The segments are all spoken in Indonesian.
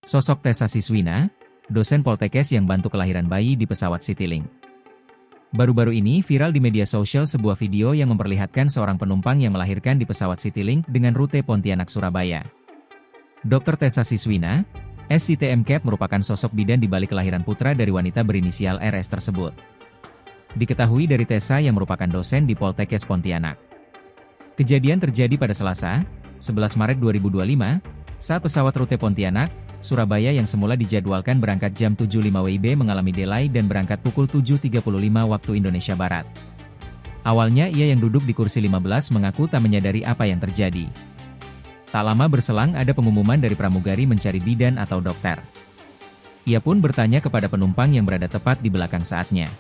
Sosok Tessa Siswina, dosen Poltekkes yang bantu kelahiran bayi di pesawat Citylink. Baru-baru ini viral di media sosial sebuah video yang memperlihatkan seorang penumpang yang melahirkan di pesawat Citylink dengan rute Pontianak-Surabaya. Dr. Tessa Siswina, SCTM merupakan sosok bidan di balik kelahiran putra dari wanita berinisial RS tersebut. Diketahui dari Tessa yang merupakan dosen di Poltekkes Pontianak. Kejadian terjadi pada Selasa, 11 Maret 2025, saat pesawat rute Pontianak, Surabaya yang semula dijadwalkan berangkat jam 7.05 WIB mengalami delay dan berangkat pukul 7.35 waktu Indonesia Barat. Awalnya ia yang duduk di kursi 15 mengaku tak menyadari apa yang terjadi. Tak lama berselang ada pengumuman dari pramugari mencari bidan atau dokter. Ia pun bertanya kepada penumpang yang berada tepat di belakang saatnya.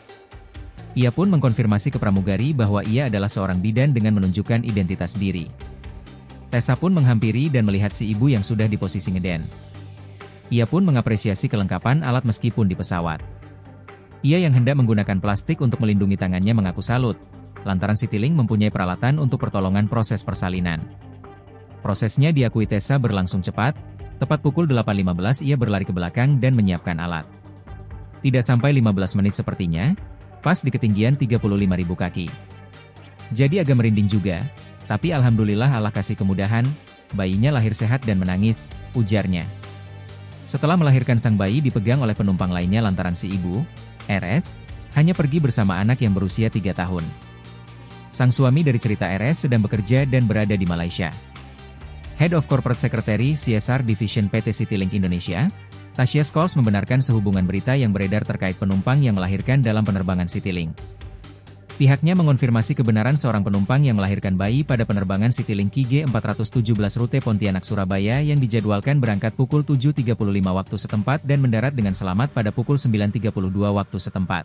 Ia pun mengkonfirmasi ke pramugari bahwa ia adalah seorang bidan dengan menunjukkan identitas diri. Tessa pun menghampiri dan melihat si ibu yang sudah di posisi ngeden. Ia pun mengapresiasi kelengkapan alat meskipun di pesawat. Ia yang hendak menggunakan plastik untuk melindungi tangannya mengaku salut, lantaran Citylink mempunyai peralatan untuk pertolongan proses persalinan. Prosesnya diakui Tessa berlangsung cepat, tepat pukul 8.15 ia berlari ke belakang dan menyiapkan alat. Tidak sampai 15 menit sepertinya, pas di ketinggian 35.000 kaki. Jadi agak merinding juga, tapi alhamdulillah Allah kasih kemudahan, bayinya lahir sehat dan menangis, ujarnya. Setelah melahirkan sang bayi dipegang oleh penumpang lainnya lantaran si ibu, RS, hanya pergi bersama anak yang berusia 3 tahun. Sang suami dari cerita RS sedang bekerja dan berada di Malaysia. Head of Corporate Secretary CSR Division PT Citylink Indonesia, Tasya Scholes membenarkan sehubungan berita yang beredar terkait penumpang yang melahirkan dalam penerbangan Citylink. Pihaknya mengonfirmasi kebenaran seorang penumpang yang melahirkan bayi pada penerbangan Citylink KG417 rute Pontianak-Surabaya yang dijadwalkan berangkat pukul 7.35 waktu setempat dan mendarat dengan selamat pada pukul 9.32 waktu setempat.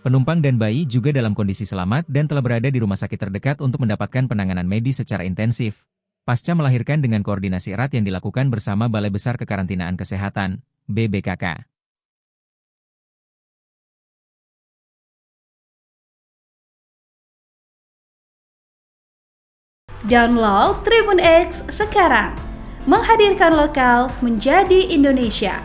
Penumpang dan bayi juga dalam kondisi selamat dan telah berada di rumah sakit terdekat untuk mendapatkan penanganan medis secara intensif, pasca melahirkan dengan koordinasi erat yang dilakukan bersama Balai Besar Kekarantinaan Kesehatan, BBKK. Download Tribun X sekarang, menghadirkan lokal menjadi Indonesia.